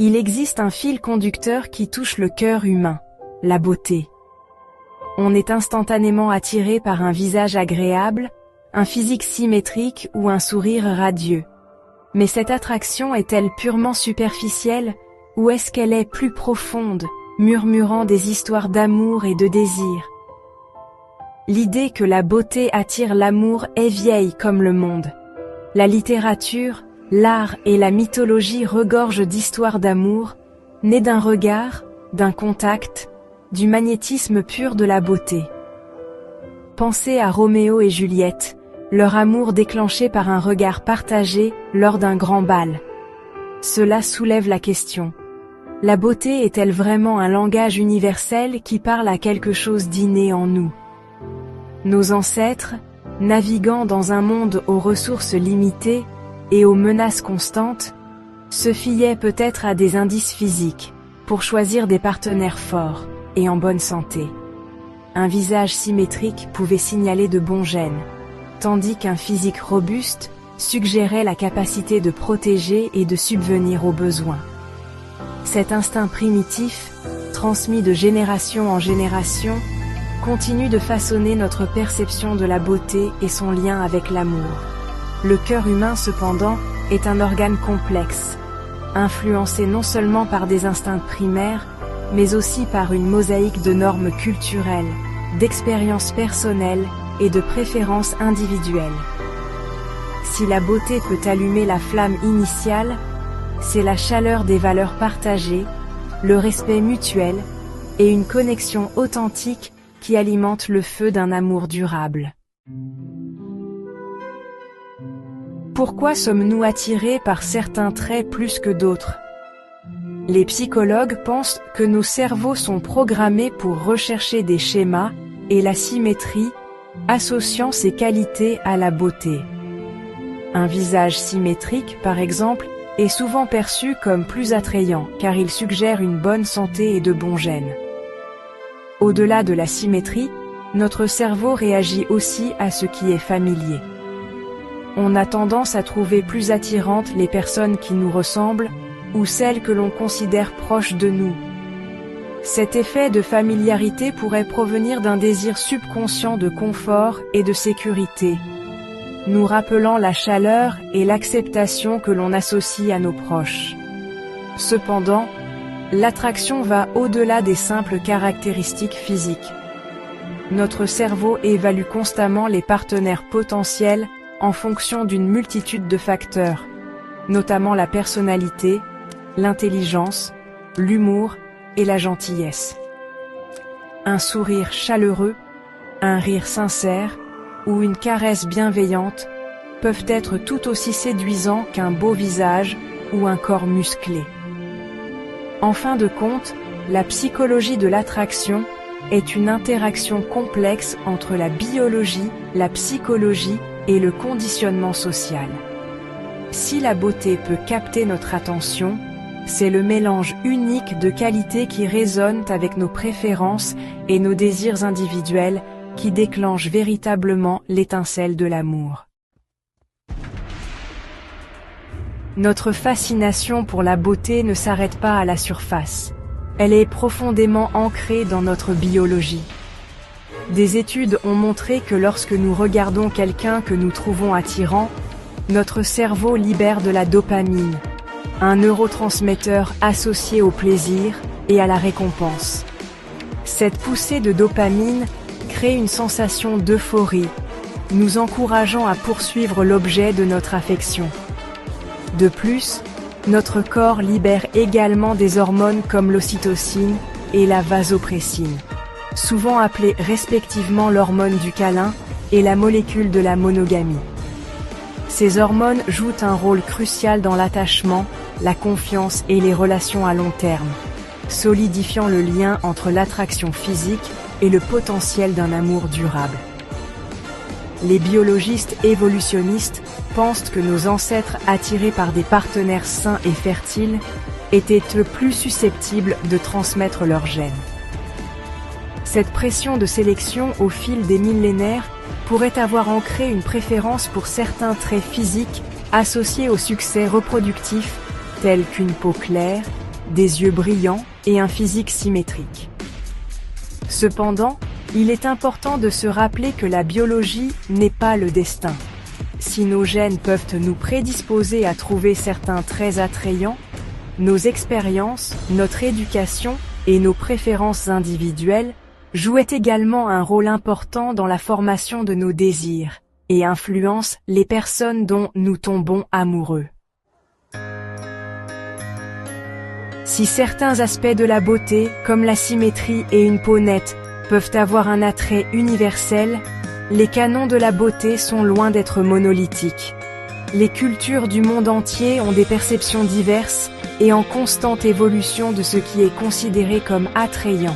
Il existe un fil conducteur qui touche le cœur humain, la beauté. On est instantanément attiré par un visage agréable, un physique symétrique ou un sourire radieux. Mais cette attraction est-elle purement superficielle, ou est-ce qu'elle est plus profonde, murmurant des histoires d'amour et de désir? L'idée que la beauté attire l'amour est vieille comme le monde. La littérature, l'art et la mythologie regorgent d'histoires d'amour, nées d'un regard, d'un contact, du magnétisme pur de la beauté. Pensez à Roméo et Juliette, leur amour déclenché par un regard partagé lors d'un grand bal. Cela soulève la question. La beauté est-elle vraiment un langage universel qui parle à quelque chose d'inné en nous? Nos ancêtres, naviguant dans un monde aux ressources limitées et aux menaces constantes, se fiaient peut-être à des indices physiques pour choisir des partenaires forts et en bonne santé. Un visage symétrique pouvait signaler de bons gènes, tandis qu'un physique robuste suggérait la capacité de protéger et de subvenir aux besoins. Cet instinct primitif, transmis de génération en génération, continue de façonner notre perception de la beauté et son lien avec l'amour. Le cœur humain, cependant, est un organe complexe, influencé non seulement par des instincts primaires, mais aussi par une mosaïque de normes culturelles, d'expériences personnelles et de préférences individuelles. Si la beauté peut allumer la flamme initiale, c'est la chaleur des valeurs partagées, le respect mutuel et une connexion authentique qui alimente le feu d'un amour durable. Pourquoi sommes-nous attirés par certains traits plus que d'autres? Les psychologues pensent que nos cerveaux sont programmés pour rechercher des schémas et la symétrie, associant ces qualités à la beauté. Un visage symétrique, par exemple, est souvent perçu comme plus attrayant car il suggère une bonne santé et de bons gènes. Au-delà de la symétrie, notre cerveau réagit aussi à ce qui est familier. On a tendance à trouver plus attirantes les personnes qui nous ressemblent ou celles que l'on considère proches de nous. Cet effet de familiarité pourrait provenir d'un désir subconscient de confort et de sécurité, nous rappelant la chaleur et l'acceptation que l'on associe à nos proches. Cependant, l'attraction va au-delà des simples caractéristiques physiques. Notre cerveau évalue constamment les partenaires potentiels en fonction d'une multitude de facteurs, notamment la personnalité, l'intelligence, l'humour et la gentillesse. Un sourire chaleureux, un rire sincère ou une caresse bienveillante peuvent être tout aussi séduisants qu'un beau visage ou un corps musclé. En fin de compte, la psychologie de l'attraction est une interaction complexe entre la biologie, la psychologie et le conditionnement social. Si la beauté peut capter notre attention, c'est le mélange unique de qualités qui résonnent avec nos préférences et nos désirs individuels qui déclenche véritablement l'étincelle de l'amour. Notre fascination pour la beauté ne s'arrête pas à la surface. Elle est profondément ancrée dans notre biologie. Des études ont montré que lorsque nous regardons quelqu'un que nous trouvons attirant, notre cerveau libère de la dopamine, un neurotransmetteur associé au plaisir et à la récompense. Cette poussée de dopamine crée une sensation d'euphorie, nous encourageant à poursuivre l'objet de notre affection. De plus, notre corps libère également des hormones comme l'ocytocine et la vasopressine, souvent appelées respectivement l'hormone du câlin et la molécule de la monogamie. Ces hormones jouent un rôle crucial dans l'attachement, la confiance et les relations à long terme, solidifiant le lien entre l'attraction physique et le potentiel d'un amour durable. Les biologistes évolutionnistes pensent que nos ancêtres attirés par des partenaires sains et fertiles étaient eux plus susceptibles de transmettre leurs gènes. Cette pression de sélection au fil des millénaires pourrait avoir ancré une préférence pour certains traits physiques associés au succès reproductif, tels qu'une peau claire, des yeux brillants et un physique symétrique. Cependant, il est important de se rappeler que la biologie n'est pas le destin. Si nos gènes peuvent nous prédisposer à trouver certains traits attrayants, nos expériences, notre éducation et nos préférences individuelles jouent également un rôle important dans la formation de nos désirs et influencent les personnes dont nous tombons amoureux. Si certains aspects de la beauté, comme la symétrie et une peau nette, peuvent avoir un attrait universel, les canons de la beauté sont loin d'être monolithiques. Les cultures du monde entier ont des perceptions diverses et en constante évolution de ce qui est considéré comme attrayant.